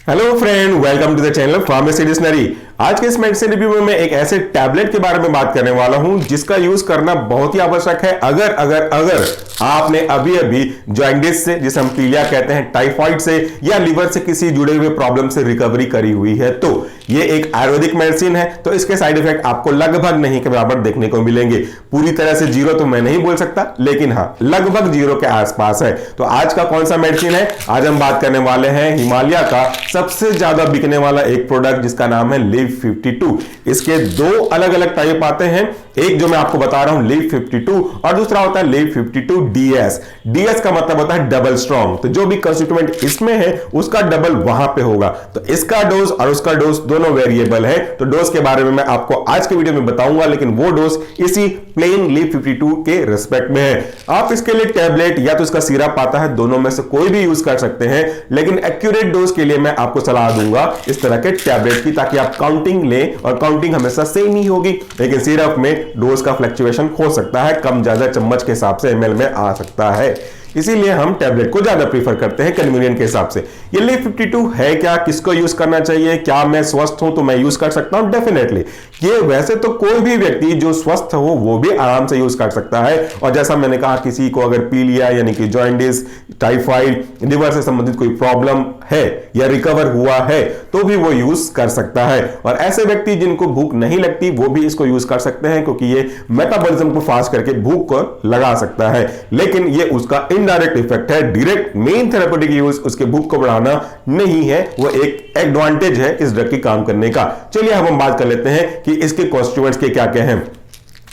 Hello friend, welcome to the channel pharmacy dictionary. आज के इस मेडिसिन रिव्यू में मैं एक ऐसे टैबलेट के बारे में बात करने वाला हूं जिसका यूज करना बहुत ही आवश्यक है अगर अगर अगर आपने अभी अभी जॉइंटिस से, जिसे हम पीलिया कहते हैं, टाइफाइड से या लिवर से किसी जुड़े हुए प्रॉब्लम से रिकवरी करी हुई है। तो ये एक आयुर्वेदिक मेडिसिन है, तो इसके साइड इफेक्ट आपको लगभग नहीं के बराबर देखने को मिलेंगे। पूरी तरह से जीरो तो मैं नहीं बोल सकता, लेकिन हाँ, लगभग जीरो के आसपास है। तो आज का कौन सा मेडिसिन है? आज हम बात करने वाले हैं हिमालय का सबसे ज्यादा बिकने वाला एक प्रोडक्ट जिसका नाम है लिव 52। इसके दो अलग अलग टाइप आते हैं, एक जो मैं आपको बता रहा हूं लिव 52 और दूसरा होता है लिव 52 DS। DS का मतलब होता है डबल स्ट्रॉन्ग, तो जो भी कंस्टिट्यूएंट इसमें है उसका डबल वहां पे होगा। तो इसका डोज और उसका डोज दोनों वेरिएबल है। तो डोज के बारे में मैं आपको आज के वीडियो में बताऊंगा, लेकिन वो डोज इसी प्लेन लिव 52 के रिस्पेक्ट में है। आप इसके लिए टैबलेट या तो इसका सिरप आता है, दोनों में से कोई भी यूज कर सकते हैं, लेकिन एक्यूरेट डोज के लिए मैं आपको सलाह दूंगा इस तरह के टैबलेट की, ताकि आप काउंटिंग लें, और काउंटिंग हमेशा सेम ही होगी, लेकिन सिरप में डोज का फ्लक्चुएशन हो सकता है, कम ज्यादा चम्मच के हिसाब से ml में आ सकता है। इसीलिए हम टैबलेट को ज्यादा प्रीफर करते हैं कन्वीनियंट के हिसाब से। ये लिव 52 है क्या, किसको यूज करना चाहिए, क्या मैं स्वस्थ हूं तो मैं यूज कर सकता हूं? डेफिनेटली ये वैसे तो कोई भी व्यक्ति जो स्वस्थ हो वो भी आराम से यूज कर सकता है। और जैसा मैंने कहा, किसी को अगर पीलिया यानी कि जॉइंटिस, टाइफाइड, लिवर से संबंधित कोई प्रॉब्लम है या रिकवर हुआ है तो भी वो यूज कर सकता है। और ऐसे व्यक्ति जिनको भूख नहीं लगती वो भी इसको यूज कर सकते हैं, क्योंकि ये मेटाबॉलिज्म को फास्ट करके भूख को लगा सकता है। लेकिन ये उसका इनडायरेक्ट इफेक्ट है, डायरेक्ट मेन थेरेपेटिक यूज उसके भूख को बढ़ाना नहीं है, वो एक एडवांटेज है इस ड्रग की काम करने का। चलिए अब हम बात कर लेते हैं कि इसके कॉन्स्टिट्यूएंट्स के क्या क्या हैं।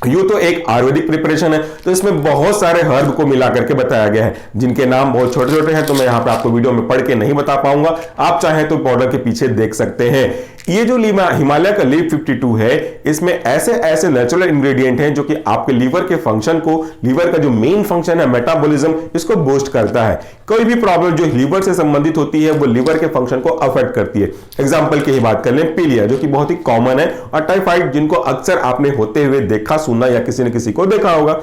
यूं तो एक आयुर्वेदिक प्रिपरेशन है, तो इसमें बहुत सारे हर्ब को मिला करके बताया गया है, जिनके नाम बहुत छोटे छोटे हैं, तो मैं यहां पे आपको वीडियो में पढ़ के नहीं बता पाऊंगा। आप चाहें तो पाउडर के पीछे देख सकते हैं। ये जो हिमालय का लिव 52 है, इसमें ऐसे ऐसे नेचुरल इंग्रेडिएंट हैं जो कि आपके लीवर के फंक्शन को, लीवर का जो मेन फंक्शन है मेटाबॉलिज्म, इसको बूस्ट करता है। कोई भी प्रॉब्लम जो लीवर से संबंधित होती है वो लीवर के फंक्शन को अफेक्ट करती है। एग्जांपल की ही बात कर लें, पीलिया जो कि बहुत ही कॉमन है, और टाइफाइड जिनको अक्सर आपने होते हुए देखा, सुना या किसी ने किसी को देखा होगा।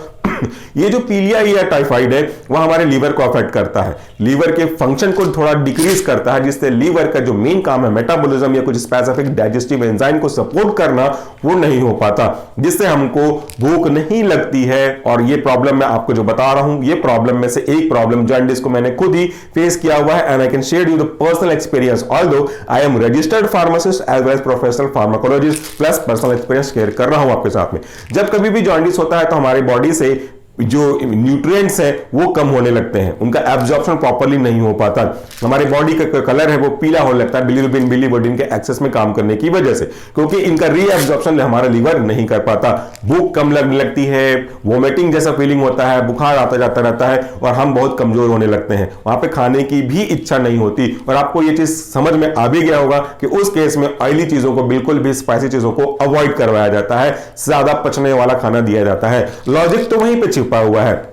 ये जो पीलिया या टाइफाइड है वह हमारे लीवर को अफेक्ट करता है, लीवर के फंक्शन को थोड़ा डिक्रीज करता है, जिससे लीवर का जो मेन काम है मेटाबॉलिज्म या कुछ स्पेसिफिक डाइजेस्टिव एंजाइम को सपोर्ट करना वो नहीं हो पाता, जिससे हमको भूख नहीं लगती है। और ये प्रॉब्लम मैं आपको जो बता रहा हूं, ये प्रॉब्लम में से एक प्रॉब्लम जॉइंटिस को मैंने खुद ही फेस किया हुआ है, and I can share you the personal experience, although I am registered pharmacist as well as professional pharmacologist, plus personal experience share कर रहा हूं आपके साथ में। जब कभी भी जॉइंटिस होता है तो हमारी बॉडी से जो न्यूट्रिएंट्स हैं वो कम होने लगते हैं, उनका एब्जॉर्प्शन प्रॉपर्ली नहीं हो पाता, हमारी बॉडी का कलर है वो पीला होने लगता है बिलिरुबिन, बिलिवर्डिन के एक्सेस में काम करने की वजह से, क्योंकि इनका रीएब्जॉर्प्शन हमारा लीवर नहीं कर पाता। भूख कम लगने लगती है, वोमिटिंग जैसा फीलिंग होता है, बुखार आता जाता रहता है, और हम बहुत कमजोर होने लगते हैं, वहां पे खाने की भी इच्छा नहीं होती। और आपको ये चीज समझ में आ भी गया होगा कि उस केस में ऑयली चीजों को, बिल्कुल भी स्पाइसी चीजों को अवॉइड करवाया जाता है, ज्यादा पचने वाला खाना दिया जाता है। लॉजिक तो वहीं पे छिपा हुआ है।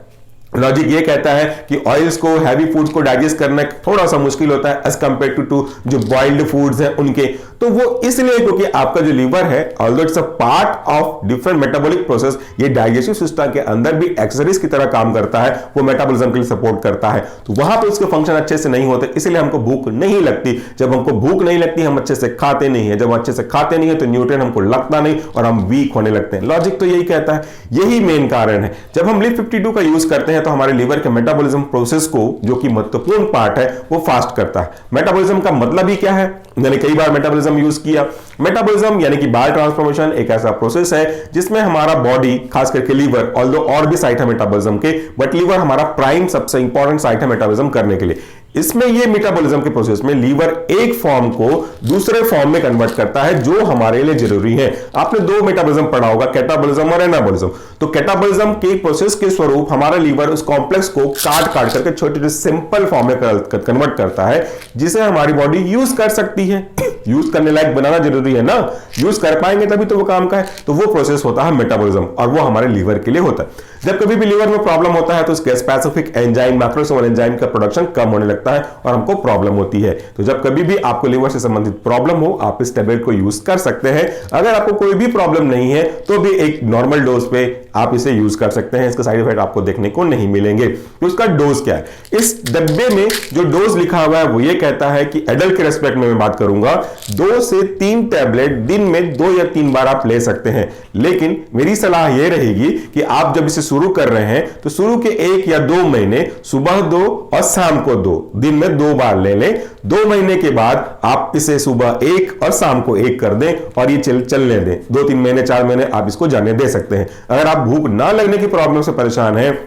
लॉजिक ये कहता है कि ऑयल्स को, हैवी फूड्स को डाइजेस्ट करना थोड़ा सा मुश्किल होता है एज कंपेयर टू जो बॉइल्ड फूड्स हैं उनके। तो वो इसलिए क्योंकि आपका जो लीवर है, although it's a part of different metabolic process, ये डाइजेस्टिव सिस्टम के अंदर भी एक्सेसरीज की तरह काम करता है, वो मेटाबॉलिज्म के लिए सपोर्ट करता है। तो वहां पे उसके फंक्शन अच्छे से नहीं होते, इसलिए हमको भूख नहीं लगती। जब हमको भूख नहीं लगती हम अच्छे से खाते नहीं है, जब अच्छे से खाते नहीं है तो न्यूट्रिएंट हमको लगता नहीं और हम वीक होने लगते हैं। लॉजिक तो यही कहता है, यही मेन कारण है। जब हम लिव 52 का यूज करते हैं तो हमारे लीवर के मेटाबॉलिज्म प्रोसेस को, जो कि महत्वपूर्ण पार्ट है, वो फास्ट करता है। मेटाबॉलिज्म का मतलब ही क्या है? मैंने कई बार मेटाबॉलिज्म यूज किया। मेटाबॉलिज्म यानी कि बायो ट्रांसफॉर्मेशन एक ऐसा प्रोसेस है जिसमें हमारा बॉडी, खास करके लीवर, ऑल्दो और भी साइट है मेटाबॉलिज्म के, बट लीवर हमारा प्राइम सबसे इंपॉर्टेंट साइट है मेटाबॉलिज्म करने के लिए। इसमें ये मेटाबॉलिज्म के प्रोसेस में लीवर एक फॉर्म को दूसरे फॉर्म में कन्वर्ट करता है जो हमारे लिए जरूरी है। आपने दो मेटाबॉलिज्म पढ़ा होगा, कैटाबॉलिज्म और एनाबॉलिज्म। तो कैटाबॉलिज्म के प्रोसेस के स्वरूप हमारा लीवर उस कॉम्प्लेक्स को काट काट करके छोटे छोटे सिंपल फॉर्म में कन्वर्ट करता है, जिसे हमारी बॉडी यूज कर सकती है। यूज करने लायक बनाना जरूरी है ना, यूज कर पाएंगे तभी तो वो काम का है। तो वो प्रोसेस होता है मेटाबॉलिज्म, और वो हमारे लीवर के लिए होता है। जब कभी भी लीवर में प्रॉब्लम होता है तो उसके स्पेसिफिक एंजाइम मैक्रोसोमल एंजाइम का प्रोडक्शन कम होने लगता है और हमको प्रॉब्लम होती है। तो जब कभी भी आपको लीवर से संबंधित प्रॉब्लम हो आप इस टेबलेट को यूज कर सकते हैं। अगर आपको कोई भी प्रॉब्लम नहीं है तो भी एक नॉर्मल डोज पे आप इसे यूज कर सकते हैं, इसका साइड इफेक्ट आपको देखने को नहीं मिलेंगे। तो इसका डोज क्या है? इस डब्बे में जो डोज लिखा हुआ है वो ये कहता है कि एडल्ट के रेस्पेक्ट में मैं बात करूंगा 2 से 3 टैबलेट दिन में 2 या 3 बार आप ले सकते हैं। लेकिन मेरी सलाह यह रहेगी कि आप जब इसे शुरू कर रहे हैं तो शुरू के 1 या 2 महीने सुबह 2 और शाम को 2 दिन में 2 बार ले लें। 2 महीने के बाद आप इसे सुबह 1 और शाम को 1 कर दें और ये चलने दें। 2-3 महीने 4 महीने आप इसको जाने दे सकते हैं। अगर आप भूख ना लगने की प्रॉब्लम से परेशान हैं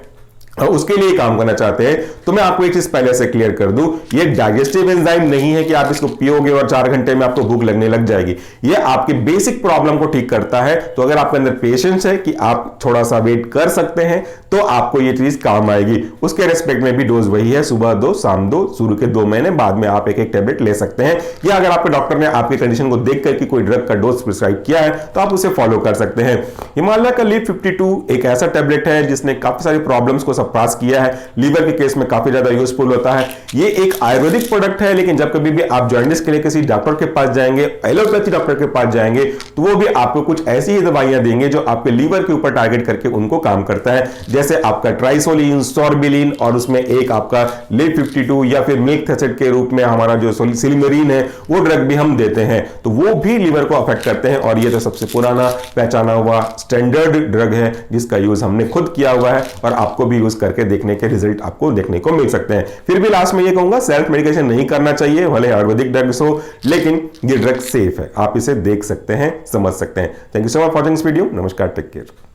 और उसके लिए काम करना चाहते हैं तो मैं आपको एक चीज पहले से क्लियर कर दूं, ये डाइजेस्टिव एंजाइम नहीं है कि आप इसको पियोगे और 4 घंटे में आपको भूख लगने लग जाएगी। ये आपकी बेसिक प्रॉब्लम को ठीक करता है। तो अगर आपके अंदर पेशेंस है कि आप थोड़ा सा वेट कर सकते हैं तो आपको ये चीज काम आएगी। उसके रेस्पेक्ट में भी डोज वही है, सुबह 2 शाम 2, शुरू के 2 महीने, बाद में आप एक टैबलेट ले सकते हैं। या अगर आपके डॉक्टर ने आपकी कंडीशन को देख करके कोई ड्रग का डोज प्रिस्क्राइब किया है तो आप उसे फॉलो कर सकते हैं। हिमालय का लीव 52 एक ऐसा टैबलेट है जिसने काफी सारी प्रॉब्लम्स को पास किया है। लीवर के केस में काफी ज्यादा यूजफुल होता है। ये एक आयुर्वेदिक प्रोडक्ट है, लेकिन जब कभी भी आप जॉइंटिस के लिए किसी डॉक्टर के पास जाएंगे, एलोपैथी डॉक्टर के पास जाएंगे तो वो भी आपको कुछ ऐसी ही दवाइयां देंगे जो आपके लीवर के ऊपर टारगेट करके उनको काम करता है। जैसे आपका ट्राइसोलिन, सोरबिलिन और उसमें एक आपका लीव 52 या फिर मिल्क थेसेट के रूप में हमारा जो सिलमेरीन है वो ड्रग भी हम देते हैं। तो वो भी लीवर को अफेक्ट करते हैं और ये तो सबसे पुराना पहचाना हुआ स्टैंडर्ड ड्रग है जिसका यूज हमने खुद किया हुआ है और आपको भी यूज करके देखने के रिजल्ट आपको देखने को मिल सकते हैं। फिर भी लास्ट में ये कहूंगा सेल्फ मेडिकेशन नहीं करना चाहिए, भले आयुर्वेदिक ड्रग्स हो, लेकिन ये ड्रग सेफ है, आप इसे देख सकते हैं, समझ सकते हैं। Thank you so much for watching this video. नमस्कार, टेक केयर।